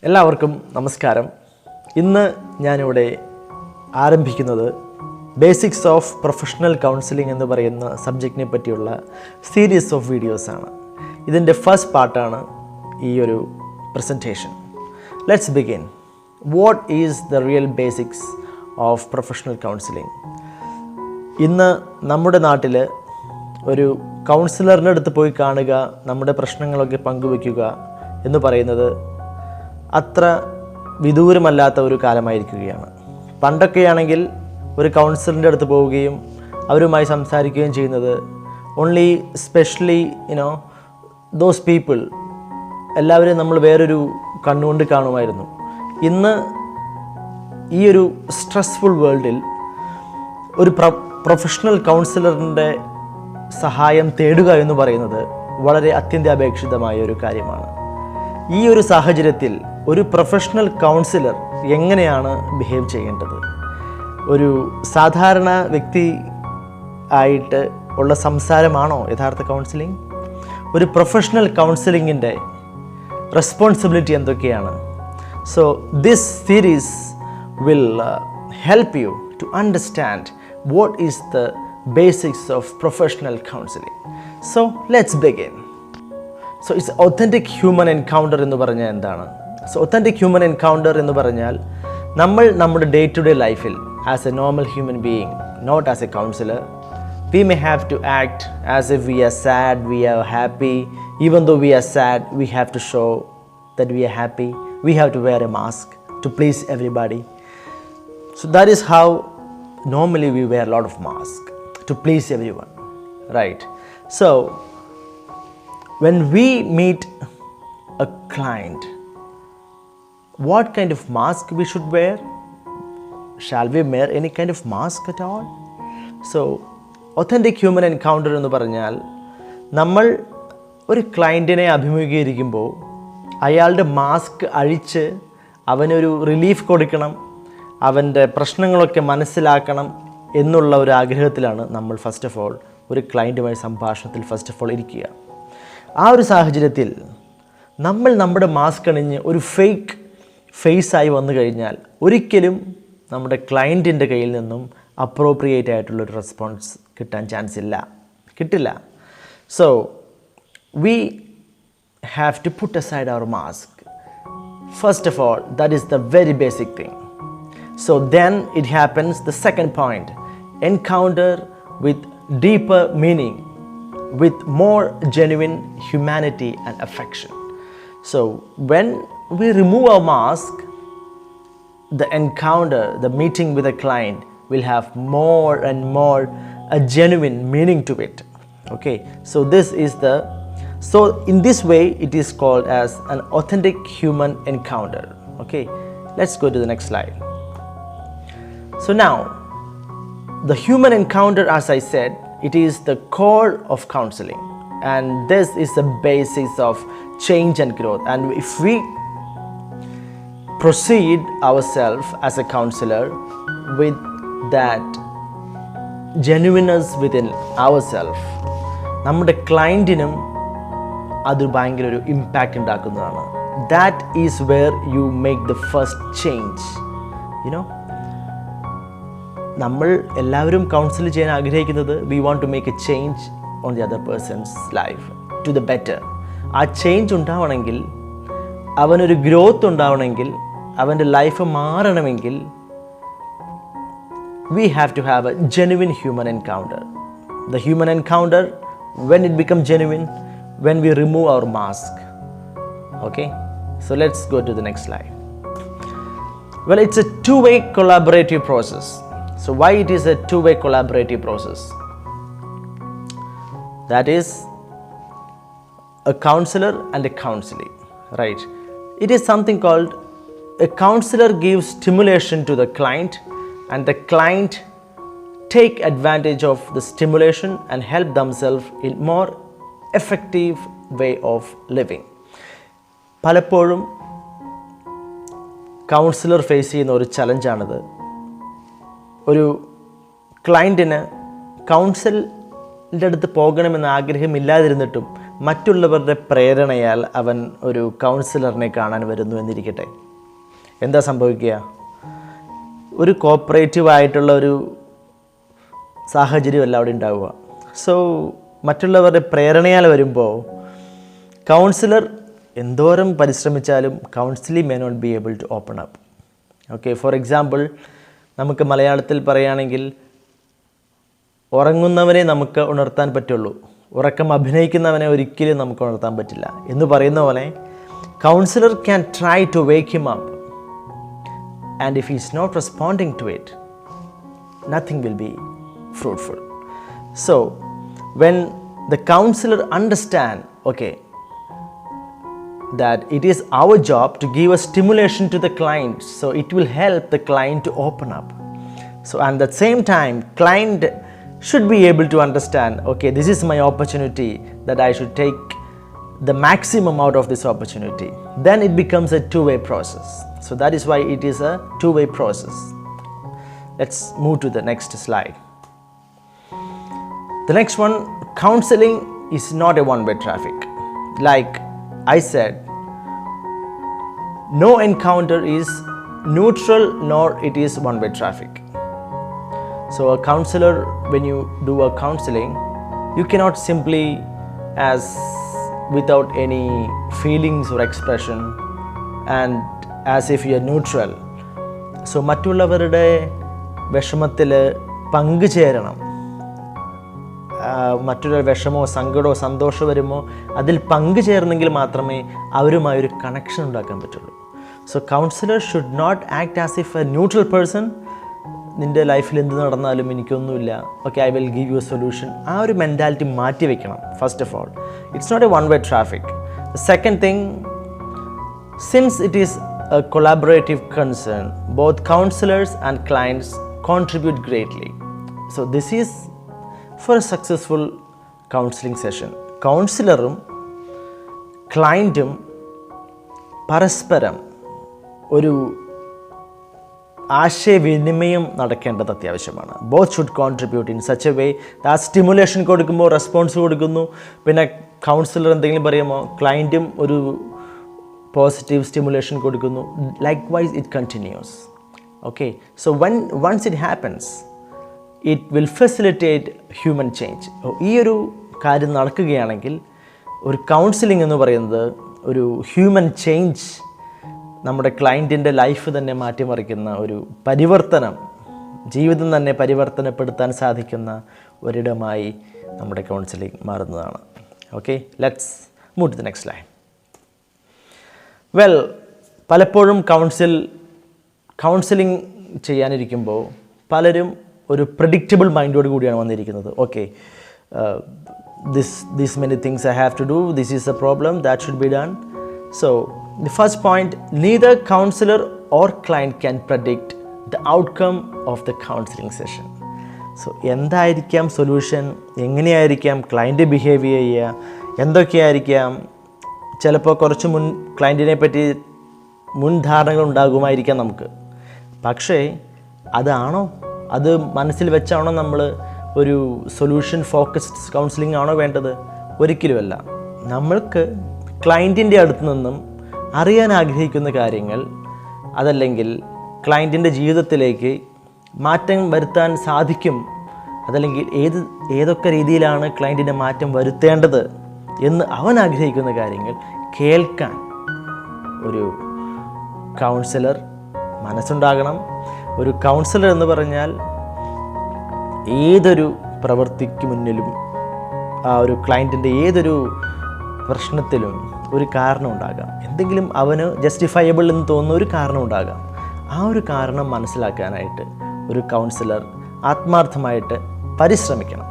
എല്ലാവർക്കും നമസ്കാരം. ഇന്ന് ഞാനിവിടെ ആരംഭിക്കുന്നത് ബേസിക്സ് ഓഫ് പ്രൊഫഷണൽ കൗൺസിലിംഗ് എന്ന് പറയുന്ന സബ്ജക്റ്റിനെ പറ്റിയുള്ള സീരീസ് ഓഫ് വീഡിയോസാണ്. ഇതിൻ്റെ ഫസ്റ്റ് പാർട്ടാണ് ഈ ഒരു presentation. Let's begin. What is the real basics of professional counselling? ഇന്ന് നമ്മുടെ നാട്ടിൽ ഒരു കൗൺസിലറിൻ്റെ അടുത്ത് പോയി കാണുക, നമ്മുടെ പ്രശ്നങ്ങളൊക്കെ പങ്കുവയ്ക്കുക എന്ന് പറയുന്നത് അത്ര വിദൂരമല്ലാത്ത ഒരു കാലമായിരിക്കുകയാണ്. പണ്ടൊക്കെയാണെങ്കിൽ ഒരു കൗൺസിലറിൻ്റെ അടുത്ത് പോവുകയും അവരുമായി സംസാരിക്കുകയും ചെയ്യുന്നത് ഓൺലി സ്പെഷ്യലി ദോസ് പീപ്പിൾ, എല്ലാവരെയും നമ്മൾ വേറൊരു കണ്ണുകൊണ്ട് കാണുമായിരുന്നു. ഇന്ന് ഈ ഒരു സ്ട്രെസ്ഫുൾ വേൾഡിൽ ഒരു പ്രൊഫഷണൽ കൗൺസിലറിൻ്റെ സഹായം തേടുക എന്ന് പറയുന്നത് വളരെ അത്യന്താപേക്ഷിതമായ ഒരു കാര്യമാണ്. ഈ ഒരു സാഹചര്യത്തിൽ ഒരു പ്രൊഫഷണൽ കൗൺസിലർ എങ്ങനെയാണ് ബിഹേവ് ചെയ്യേണ്ടത്? ഒരു സാധാരണ വ്യക്തി ആയിട്ട് ഉള്ള സംസാരമാണോ യഥാർത്ഥ കൗൺസിലിംഗ്? ഒരു പ്രൊഫഷണൽ കൗൺസിലിങ്ങിൻ്റെ റെസ്പോൺസിബിലിറ്റി എന്തൊക്കെയാണ്? So this series will help you to understand what is the basics of professional counselling. So let's begin. So it's authentic human encounter എന്ന് പറഞ്ഞാൽ എന്താണ്? സോ ഒത്തൻറ്റിക് ഹ്യൂമൻ എൻകൗണ്ടർ എന്ന് പറഞ്ഞാൽ നമ്മൾ നമ്മുടെ ഡേ ടു ഡേ ലൈഫിൽ as a normal human being, not as a counsellor, we may have to act as if we are sad, we are happy. Even though we are sad, we have to show that we are happy. We have to wear a mask to please everybody. So that is how normally we wear a lot of masks to please everyone, right? So when we meet a client, what kind of mask we should wear? Shall we wear any kind of mask at all? So authentic human encounter എന്ന് പറഞ്ഞാൽ നമ്മൾ ഒരു ക്ലയൻറ്റിനെ അഭിമുഖീകരിക്കുമ്പോൾ അയാളുടെ mask അഴിച്ച് അവനൊരു relief കൊടുക്കണം, അവൻ്റെ പ്രശ്നങ്ങളൊക്കെ മനസ്സിലാക്കണം എന്നുള്ള ഒരു ആഗ്രഹത്തിലാണ് നമ്മൾ ഫസ്റ്റ് ഓഫ് ഓൾ ഒരു ക്ലയൻറ്റുമായി സംഭാഷണത്തിൽ ഫസ്റ്റ് ഓഫ് ഓൾ ഇരിക്കുക. ആ ഒരു സാഹചര്യത്തിൽ നമ്മൾ നമ്മുടെ മാസ്ക് അണിഞ്ഞ് ഒരു ഫേക്ക് ഫേസായി വന്നു കഴിഞ്ഞാൽ ഒരിക്കലും നമ്മുടെ ക്ലയൻറ്റിൻ്റെ കയ്യിൽ നിന്നും അപ്രോപ്രിയേറ്റ് ആയിട്ടുള്ളൊരു റെസ്പോൺസ് കിട്ടാൻ കിട്ടില്ല. So we have to put aside our mask. First of all, that is the very basic thing. So then it happens the second point, encounter with deeper meaning, with more genuine humanity and affection. So when we remove our mask, the encounter, the meeting with a client will have more and more a genuine meaning to it. Okay, so in this way it is called as an authentic human encounter. Okay, let's go to the next slide. So now the human encounter, as I said, it is the core of counseling, and this is the basis of change and growth. And if we proceed ourselves as a counselor with that genuineness within ourselves, നമ്മുടെ ക്ലയൻറ്റിനും അത് ഭയങ്കര ഒരു impact ഉണ്ടാക്കുന്നതാണ്. That is where you make the first change. നമ്മൾ എല്ലാവരും counsel ചെയ്യാൻ ആഗ്രഹിക്കുന്നത് we want to make a change on the other person's life to the better. ആ ചേഞ്ച് ഉണ്ടാവണമെങ്കിൽ, അവനൊരു ഗ്രോത്ത് ഉണ്ടാവണമെങ്കിൽ, അവൻ്റെ ലൈഫ് മാറണമെങ്കിൽ we have to have a genuine human encounter. The human encounter, when it becomes genuine, when we remove our mask. Okay, so let's go to the next slide. Well, it's a two-way collaborative process. So why it is a two-way collaborative process? That is a counselor and a counselee, right? It is something called a counselor gives stimulation to the client, and the client take advantage of the stimulation and help themselves in more effective way of living. പലപ്പോഴും councillor face ചെയ്യുന്ന ഒരു ചലഞ്ചാണിത്. ഒരു ക്ലയൻറ്റിന് കൗൺസിലിൻ്റെ അടുത്ത് പോകണമെന്ന് ആഗ്രഹമില്ലാതിരുന്നിട്ടും മറ്റുള്ളവരുടെ പ്രേരണയാൽ അവൻ ഒരു കൗൺസിലറിനെ കാണാൻ വരുന്നു എന്നിരിക്കട്ടെ. എന്താ സംഭവിക്കുക? ഒരു കോപ്പറേറ്റീവ് ആയിട്ടുള്ള ഒരു സാഹചര്യമല്ല അവിടെ ഉണ്ടാവുക. സോ മറ്റുള്ളവരുടെ പ്രേരണയാൽ വരുമ്പോൾ കൗൺസിലർ എന്തോരം പരിശ്രമിച്ചാലും counselling may not be able to open up. Okay, for example നമുക്ക് മലയാളത്തിൽ പറയുകയാണെങ്കിൽ ഉറങ്ങുന്നവനെ നമുക്ക് ഉണർത്താൻ പറ്റുള്ളൂ, ഉറക്കം അഭിനയിക്കുന്നവനെ ഒരിക്കലും നമുക്ക് ഉണർത്താൻ പറ്റില്ല എന്ന് പറയുന്ന പോലെ counsellor can try to wake him up, and if he is not responding to it, nothing will be fruitful. So when the counselor understand, okay, that it is our job to give a stimulation to the client, so it will help the client to open up. So and at the same time client should be able to understand, okay, this is my opportunity, that I should take the maximum out of this opportunity. Then it becomes a two-way process. So that is why it is a two-way process. Let's move to the next slide. The next one, counseling is not a one-way traffic. Like I said, no encounter is neutral nor it is one-way traffic. So a counselor, when you do a counseling, you cannot simply as without any feelings or expression and as if you are neutral. So മറ്റുള്ളവരുടെ വിഷമത്തിൽ പങ്കുചേരണം. മറ്റൊരു വിഷമോ സങ്കടമോ സന്തോഷമോ വരുമ്പോൾ അതിൽ പങ്കുചേർന്നെങ്കിൽ മാത്രമേ അവരുമായൊരു connection ഉണ്ടാക്കാൻ പറ്റുള്ളൂ. So counsellor should not act as if a neutral person. നിൻ്റെ ലൈഫിൽ എന്ത് നടന്നാലും എനിക്കൊന്നുമില്ല, okay, I will give you a solution. ആ ഒരു മെൻറ്റാലിറ്റി മാറ്റി വെക്കണം. First of all, it's not a one way traffic. Second thing, since it is a collaborative concern, both counsellors and clients contribute greatly. So this is for a successful counseling session. കൗൺസിലറും ക്ലയൻറ്റും പരസ്പരം ഒരു ആശയവിനിമയം നടക്കേണ്ടത് അത്യാവശ്യമാണ്. Both should contribute in such a way ആ stimulation കൊടുക്കുമ്പോൾ response കൊടുക്കുന്നു, പിന്നെ councillor എന്തെങ്കിലും പറയുമ്പോൾ ക്ലയൻറ്റും ഒരു പോസിറ്റീവ് സ്റ്റിമുലേഷൻ കൊടുക്കുന്നു. Likewise it continues. Okay, so once it happens, it will facilitate human change. ഈ ഒരു കാര്യം നടക്കുകയാണെങ്കിൽ ഒരു കൗൺസിലിംഗ് എന്ന് പറയുന്നത് ഒരു ഹ്യൂമൻ ചേഞ്ച്, നമ്മുടെ ക്ലയൻറ്റിൻ്റെ ലൈഫ് തന്നെ മാറ്റിമറിക്കുന്ന ഒരു പരിവർത്തനം, ജീവിതം തന്നെ പരിവർത്തനപ്പെടുത്താൻ സാധിക്കുന്ന ഒരിടമായി നമ്മുടെ കൗൺസിലിംഗ് മാറുന്നതാണ്. Okay, let's move to the next line. Well, പലപ്പോഴും കൗൺസിലിംഗ് ചെയ്യാനിരിക്കുമ്പോൾ പലരും ഒരു പ്രെഡിക്റ്റബിൾ മൈൻഡോട് കൂടിയാണ് വന്നിരിക്കുന്നത്. Okay, this many things I have to do, this is a problem, that should be done. So the first point, neither counselor or client can predict the outcome of the counseling session. So എന്തായിരിക്കാം solution, എങ്ങനെയായിരിക്കാം client behave ചെയ്യുക, എന്തൊക്കെയായിരിക്കാം, ചിലപ്പോൾ കുറച്ച് ക്ലയൻറ്റിനെ പറ്റി മുൻധാരണകൾ ഉണ്ടാകുമായിരിക്കാം നമുക്ക്. പക്ഷേ അതാണോ, അത് മനസ്സിൽ വെച്ചാണോ നമ്മൾ ഒരു സൊല്യൂഷൻ ഫോക്കസ്ഡ് കൗൺസിലിംഗ് ആണോ വേണ്ടത്? ഒരിക്കലുമല്ല. നമ്മൾക്ക് ക്ലയൻറ്റിൻ്റെ അടുത്ത് നിന്നും അറിയാൻ ആഗ്രഹിക്കുന്ന കാര്യങ്ങൾ, അതല്ലെങ്കിൽ ക്ലയൻറ്റിൻ്റെ ജീവിതത്തിലേക്ക് മാറ്റം വരുത്താൻ സാധിക്കും, അതല്ലെങ്കിൽ ഏതൊക്കെ രീതിയിലാണ് ക്ലയൻറ്റിൻ്റെ മാറ്റം വരുത്തേണ്ടത് എന്ന് അവൻ ആഗ്രഹിക്കുന്ന കാര്യങ്ങൾ കേൾക്കാൻ ഒരു കൗൺസിലർ മനസ്സുണ്ടാകണം. ഒരു കൗൺസിലർ എന്ന് പറഞ്ഞാൽ ഏതൊരു പ്രവൃത്തിക്ക് മുന്നിലും ആ ഒരു ക്ലയൻറ്റിൻ്റെ ഏതൊരു പ്രശ്നത്തിലും ഒരു കാരണം ഉണ്ടാകാം. എന്തെങ്കിലും അവന് ജസ്റ്റിഫയബിൾ എന്ന് തോന്നുന്ന ഒരു കാരണം ഉണ്ടാകാം. ആ ഒരു കാരണം മനസ്സിലാക്കാനായിട്ട് ഒരു കൗൺസിലർ ആത്മാർത്ഥമായിട്ട് പരിശ്രമിക്കണം.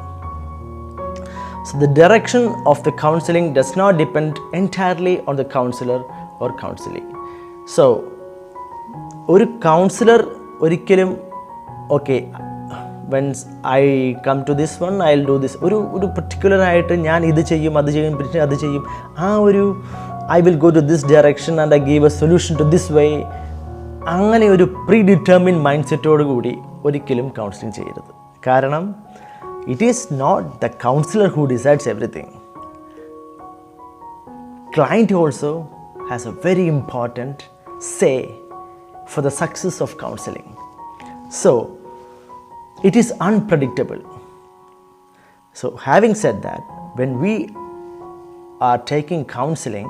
So the direction of the counseling does not depend entirely on the counselor or counselee. So ഒരു കൗൺസിലർ ഒരിക്കലും okay when I come to this one I will do this, ഒരു പെർട്ടിക്കുലറായിട്ട് ഞാൻ ഇത് ചെയ്യും അത് ചെയ്യും പിന്നെ അത് ചെയ്യും, ആ ഒരു I will go to this direction and I give a solution to this way, അങ്ങനെ ഒരു പ്രീ ഡിറ്റർമിൻ മൈൻഡ് സെറ്റോടു കൂടി ഒരിക്കലും കൗൺസിലിംഗ് ചെയ്യരുത്. കാരണം it is not the counsellor who decides everything. client also has a very important say for the success of counseling. So it is unpredictable. So having said that, when we are taking counseling,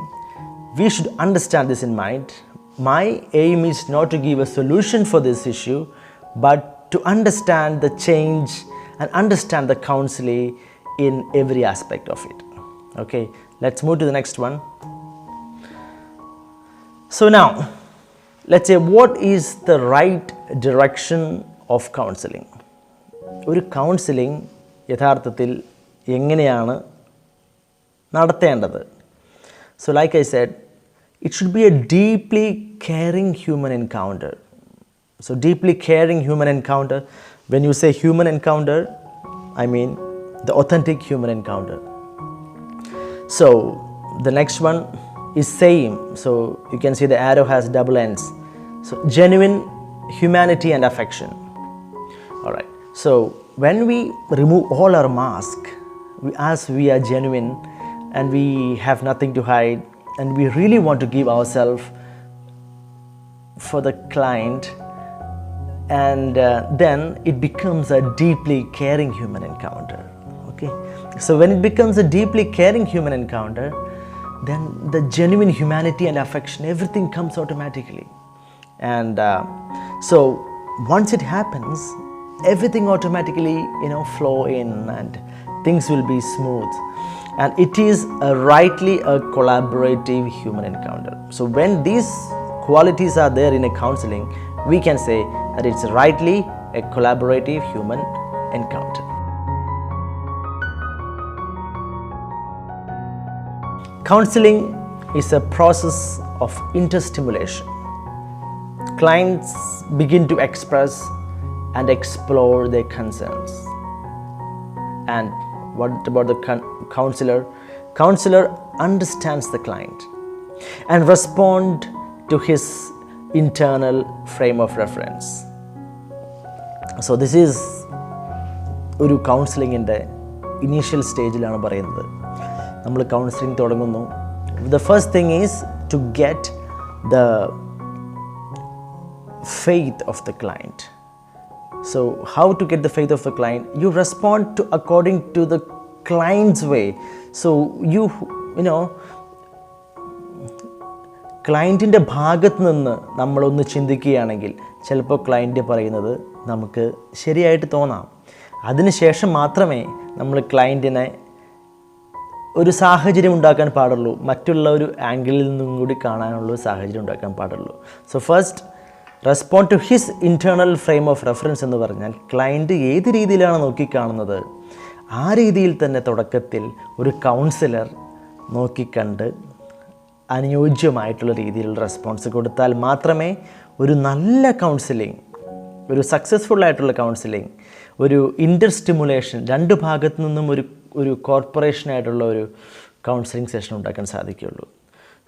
we should understand this in mind. My aim is not to give a solution for this issue, but to understand the change and understand the counseling in every aspect of it. Okay, let's move to the next one. So now, let's say, what is the right direction of counseling? ഒരു counselling യഥാർത്ഥത്തിൽ എങ്ങനെയാണ് നടത്തേണ്ടത്? So like I said, it should be a deeply caring human encounter. So deeply caring human encounter, when you say human encounter, I mean the authentic human encounter. So the next one is same. So you can see the arrow has double ends. So genuine humanity and affection. All right. So when we remove all our mask, as we are genuine and we have nothing to hide, and we really want to give ourselves for the client, and then it becomes a deeply caring human encounter. Okay, so when it becomes a deeply caring human encounter, then the genuine humanity and affection, everything comes automatically. And so once it happens, everything automatically flow in and things will be smooth. And it is rightly a collaborative human encounter. So when these qualities are there in a counseling, we can say that it's rightly a collaborative human encounter. Counseling is a process of interstimulation. Clients begin to express and explore their concerns. And what about the counselor? Counselor understands the client and respond to his internal frame of reference. So this is ഒരു കൗൺസിലിങ്ങിൻ്റെ initial സ്റ്റേജിലാണ് പറയുന്നത്. നമ്മൾ counselling തുടങ്ങുന്നു. The first thing is to get the faith of the client. So how to get the faith of the client? You respond to according to the client's way. So you know, ക്ലയൻറ്റിൻ്റെ ഭാഗത്ത് നിന്ന് നമ്മളൊന്ന് ചിന്തിക്കുകയാണെങ്കിൽ ചിലപ്പോൾ client പറയുന്നത് നമുക്ക് ശരിയായിട്ട് തോന്നാം. അതിനുശേഷം മാത്രമേ നമ്മൾ ക്ലയൻറ്റിനെ ഒരു സാഹചര്യം ഉണ്ടാക്കാൻ പാടുള്ളൂ, മറ്റുള്ള ഒരു ആംഗിളിൽ നിന്നും കൂടി കാണാനുള്ള ഒരു സാഹചര്യം ഉണ്ടാക്കാൻ പാടുള്ളൂ. So first respond to his internal frame of reference എന്ന് പറഞ്ഞാൽ ക്ലയൻറ്റ് ഏത് രീതിയിലാണ് നോക്കിക്കാണുന്നത് ആ രീതിയിൽ തന്നെ തുടക്കത്തിൽ ഒരു കൗൺസിലർ നോക്കിക്കണ്ട് അനുയോജ്യമായിട്ടുള്ള രീതിയിലുള്ള റെസ്പോൺസ് കൊടുത്താൽ മാത്രമേ ഒരു നല്ല കൗൺസിലിംഗ്, ഒരു സക്സസ്ഫുൾ ആയിട്ടുള്ള കൗൺസിലിംഗ്, ഒരു ഇൻ്റർസ്റ്റിമുലേഷൻ, രണ്ട് ഭാഗത്തു നിന്നും ഒരു കോർപ്പറേഷനായിട്ടുള്ള ഒരു കൗൺസിലിംഗ് സെഷൻ ഉണ്ടാക്കാൻ സാധിക്കുകയുള്ളൂ.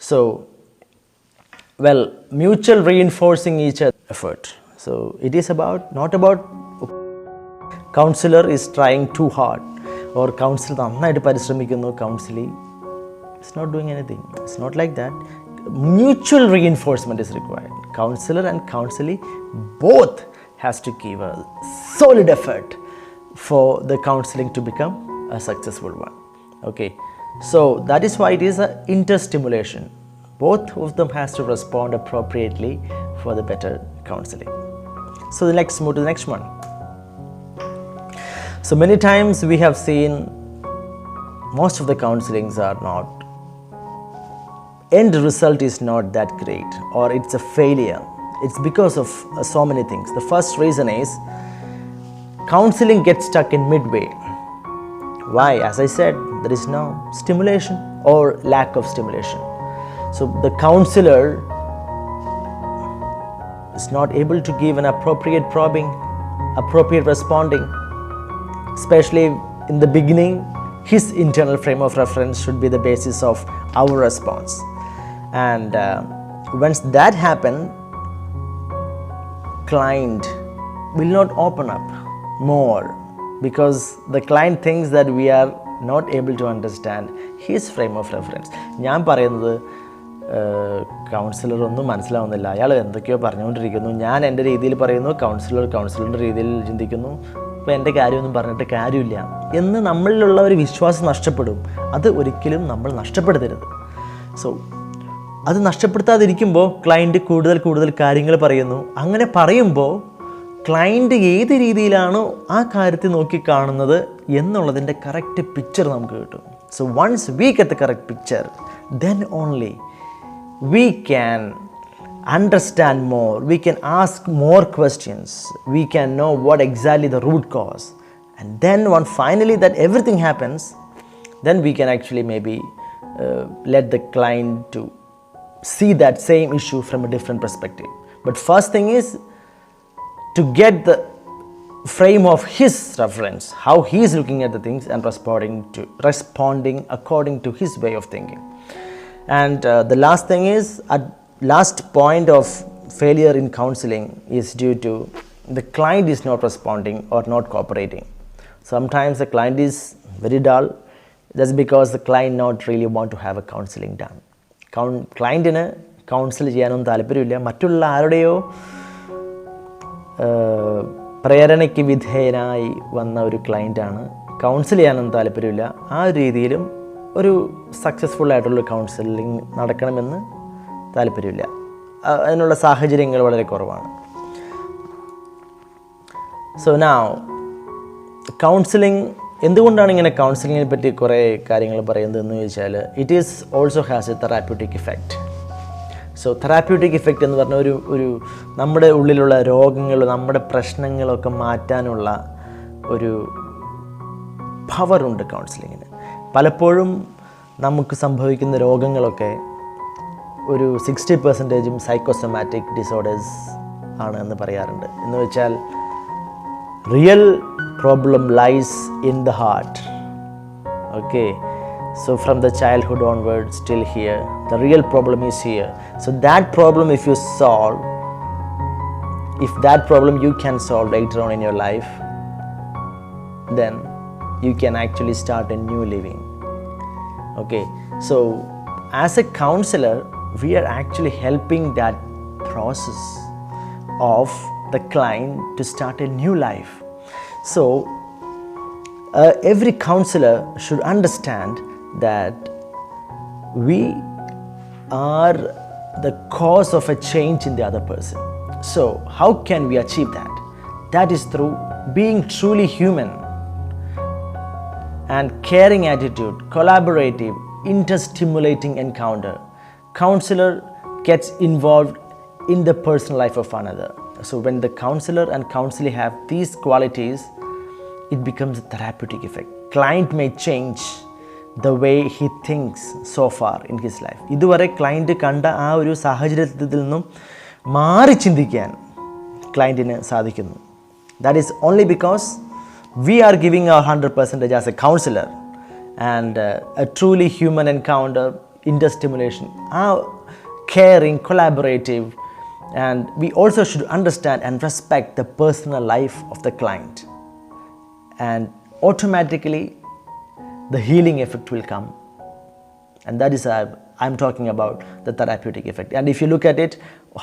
So well, mutual reinforcing each other effort. So it is not about counselor is trying too hard or counselor നന്നായിട്ട് പരിശ്രമിക്കുന്നു, counseling is not doing anything. It's not like that. Mutual reinforcement is required. Counselor and counselee both has to give a solid effort for the counseling to become a successful one. Okay, so that is why it is an interstimulation. Both of them has to respond appropriately for the better counseling. So let's move to the next one. So many times we have seen most of the counselings are not, end result is not that great, or it's a failure. It's because of so many things. The first reason is counseling gets stuck in midway. Why? As I said, there is no stimulation or lack of stimulation. So the counselor is not able to give an appropriate probing, appropriate responding, especially in the beginning. His internal frame of reference should be the basis of our response. And once that happens, client will not open up more because the client thinks that we are not able to understand his frame of reference. ഞാൻ പറയുന്നത് കൗൺസിലറൊന്നും മനസ്സിലാവുന്നില്ല, അയാൾ എന്തൊക്കെയോ പറഞ്ഞുകൊണ്ടിരിക്കുന്നു, ഞാൻ എൻ്റെ രീതിയിൽ പറയുന്നു, കൗൺസിലറിൻ്റെ രീതിയിൽ ചിന്തിക്കുന്നു, അപ്പോൾ എൻ്റെ കാര്യമൊന്നും പറഞ്ഞിട്ട് കാര്യമില്ല എന്ന് നമ്മളിലുള്ള ഒരു വിശ്വാസം നഷ്ടപ്പെടും. അത് ഒരിക്കലും നമ്മൾ നഷ്ടപ്പെടുത്തരുത്. സോ അത് നഷ്ടപ്പെടുത്താതിരിക്കുമ്പോൾ ക്ലയൻറ്റ് കൂടുതൽ കാര്യങ്ങൾ പറയുന്നു. അങ്ങനെ പറയുമ്പോൾ ക്ലയൻറ്റ് ഏത് രീതിയിലാണോ ആ കാര്യത്തെ നോക്കി കാണുന്നത് എന്നുള്ളതിൻ്റെ കറക്റ്റ് പിക്ചർ നമുക്ക് കിട്ടും. So once we get the correct picture, then only we can understand more, we can ask more questions, we can know what exactly the root cause, and then when finally that everything happens, then we can actually maybe let the client to see that same issue from a different perspective. But first thing is to get the frame of his reference, how he is looking at the things and responding according to his way of thinking. And the last thing is, last point of failure in counseling is due to the client is not responding or not cooperating. Sometimes the client is very dull. That's because the client not really want to have a counseling done. ക്ലയൻറ്റിന് counsel ചെയ്യാനൊന്നും താല്പര്യമില്ല. മറ്റുള്ള ആരുടെയോ പ്രേരണയ്ക്ക് വിധേയനായി വന്ന ഒരു ക്ലയൻറ്റാണ്. Council ചെയ്യാനൊന്നും താല്പര്യമില്ല. ആ രീതിയിലും ഒരു സക്സസ്ഫുൾ ആയിട്ടുള്ള കൗൺസിലിംഗ് നടക്കണമെന്ന് താല്പര്യമില്ല. അതിനുള്ള സാഹചര്യങ്ങൾ വളരെ കുറവാണ്. സോ നൗ കൗൺസിലിംഗ്, എന്തുകൊണ്ടാണ് ഇങ്ങനെ കൗൺസിലിങ്ങിനെ പറ്റി കുറേ കാര്യങ്ങൾ പറയുന്നതെന്ന് ചോദിച്ചാൽ, it is also has A therapeutic effect. So therapeutic effect എന്ന് പറഞ്ഞാൽ ഒരു നമ്മുടെ ഉള്ളിലുള്ള രോഗങ്ങൾ, നമ്മുടെ പ്രശ്നങ്ങളൊക്കെ മാറ്റാനുള്ള ഒരു പവറുണ്ട് കൗൺസിലിങ്ങിന്. പലപ്പോഴും നമുക്ക് സംഭവിക്കുന്ന രോഗങ്ങളൊക്കെ ഒരു 60% സൈക്കോസൊമാറ്റിക് ഡിസോർഡേഴ്സ് ആണ് എന്ന് പറയാറുണ്ട്. എന്ന് വെച്ചാൽ real problem lies in the heart. Okay, so from the childhood onwards till here, the real problem is here. So that problem, if you solve, if that problem you can solve later on in your life, then you can actually start a new living. Okay, so as a counselor, we are actually helping that process of the client to start a new life. So every counselor should understand that we are the cause of a change in the other person. So how can we achieve that? That is through being truly human and caring attitude, collaborative, interstimulating encounter. Counselor gets involved in the personal life of another. So when the counselor and counselee have these qualities, it becomes a therapeutic effect. Client may change the way he thinks so far in his life. ഇതുവരെ client കണ്ട ആ ഒരു സാഹചര്യത്തിൽ നിന്നും മാറി ചിന്തിക്കാൻ ക്ലയൻറ്റിന് സാധിക്കുന്നു. That is only because we are giving our 100% as a counselor, and a truly human encounter, interstimulation, caring, collaborative, and we also should understand and respect the personal life of the client, and automatically the healing effect will come. And that is I'm talking about the therapeutic effect. And if you look at it,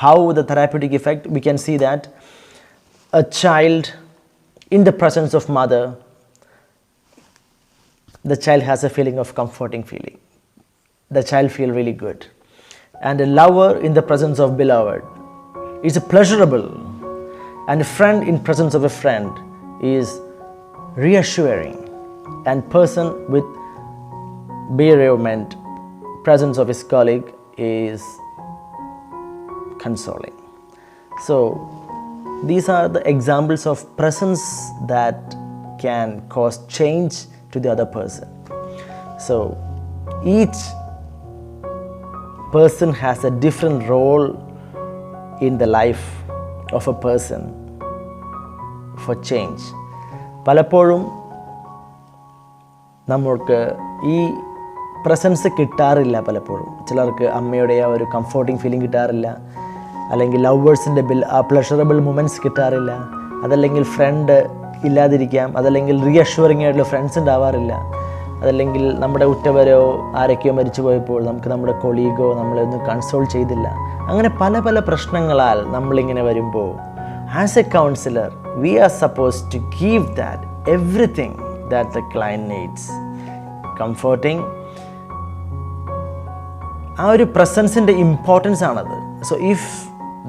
how the therapeutic effect, we can see that a child in the presence of mother, the child has a feeling of comforting feeling. The child feel really good. And a lover in the presence of beloved is pleasurable, and a friend in presence of a friend is reassuring, and person with bereavement presence of his colleague is consoling. So these are the examples of presence that can cause change to the other person. So each person has a different role in the life of a person for change. പലപ്പോഴും നമുക്ക് ഈ presence കിട്ടാറില്ല. പലപ്പോഴും ചിലർക്ക് അമ്മയുടെ ആ ഒരു കംഫോർട്ടിങ് feeling കിട്ടാറില്ല, അല്ലെങ്കിൽ ലവേഴ്സിൻ്റെ ആ പ്ലഷറബിൾ മൊമെൻറ്റ്സ് കിട്ടാറില്ല, അതല്ലെങ്കിൽ ഫ്രണ്ട് ഇല്ലാതിരിക്കാം, അതല്ലെങ്കിൽ റീഅഷ്വറിങ് ആയിട്ടുള്ള ഫ്രണ്ട്സ് ഉണ്ടാവാറില്ല. അതല്ലെങ്കിൽ നമ്മുടെ ഉറ്റവരോ ആരൊക്കെയോ മരിച്ചു പോയപ്പോൾ നമുക്ക് നമ്മുടെ കൊളീഗോ നമ്മളെ ഒന്നും കൺസോൾ ചെയ്തില്ല. അങ്ങനെ പല പല പ്രശ്നങ്ങളാൽ നമ്മളിങ്ങനെ വരുമ്പോൾ as a counsellor we are suppose to give that everything that the client needs. Comforting, ആ ഒരു പ്രസൻസിൻ്റെ ഇമ്പോർട്ടൻസ് ആണത്. So if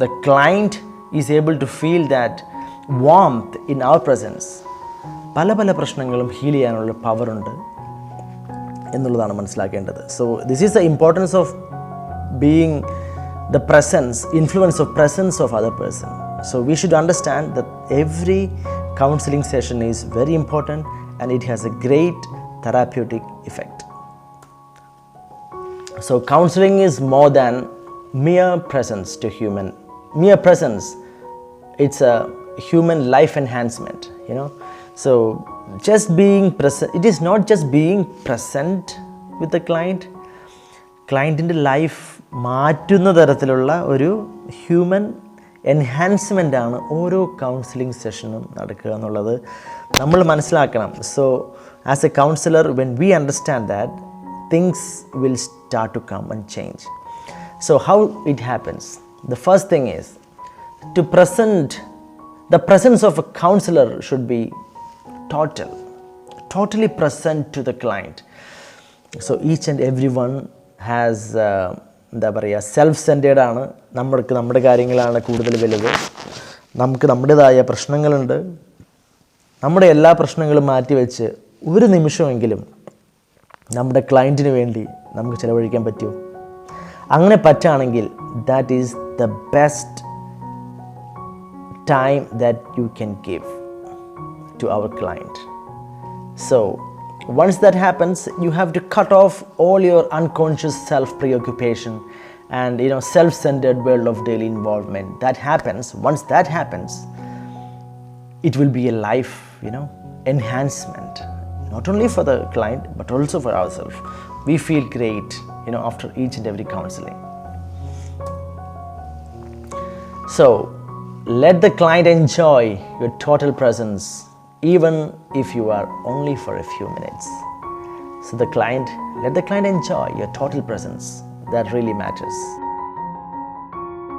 the client is able to feel that warmth in our presence, പല പല പ്രശ്നങ്ങളും ഹീൽ ചെയ്യാനുള്ള പവറുണ്ട് എന്നുള്ളതാണ് മനസ്സിലാക്കേണ്ടത്. So this is the importance of being the influence of presence of other person. So we should understand that every counseling session is very important and it has a great therapeutic effect. So counseling is more than mere presence to human. Mere presence, it's a human life enhancement, So just being present, it is not just being present with the client. ക്ലയൻറ്റിൻ്റെ life മാറ്റുന്ന തരത്തിലുള്ള ഒരു human എൻഹാൻസ്മെൻ്റാണ് ഓരോ counselling സെഷനും നടക്കുക എന്നുള്ളത് നമ്മൾ മനസ്സിലാക്കണം. So as a counsellor when we understand that things will start to come and change. So how it happens? The first thing is to the presence of a counselor should be totally present to the client. So each and everyone has എന്താ പറയുക, self centred ആണ്. നമ്മൾക്ക് നമ്മുടെ കാര്യങ്ങളാണ് കൂടുതൽ വലുത്. നമുക്ക് നമ്മുടേതായ പ്രശ്നങ്ങളുണ്ട്. നമ്മുടെ എല്ലാ പ്രശ്നങ്ങളും മാറ്റിവെച്ച് ഒരു നിമിഷമെങ്കിലും നമ്മുടെ ക്ലയൻറ്റിന് വേണ്ടി നമുക്ക് ചിലവഴിക്കാൻ പറ്റുമോ? അങ്ങനെ പറ്റുകയാണെങ്കിൽ that is the best time that you can give to our client. So once that happens, you have to cut off all your unconscious self preoccupation and self-centered world of daily involvement. That happens. Once that happens, it will be a life enhancement, not only for the client but also for ourselves. We feel great after each and every counseling. So let the client enjoy your total presence, even if you are only for a few minutes. So let the client enjoy your total presence. That really matters.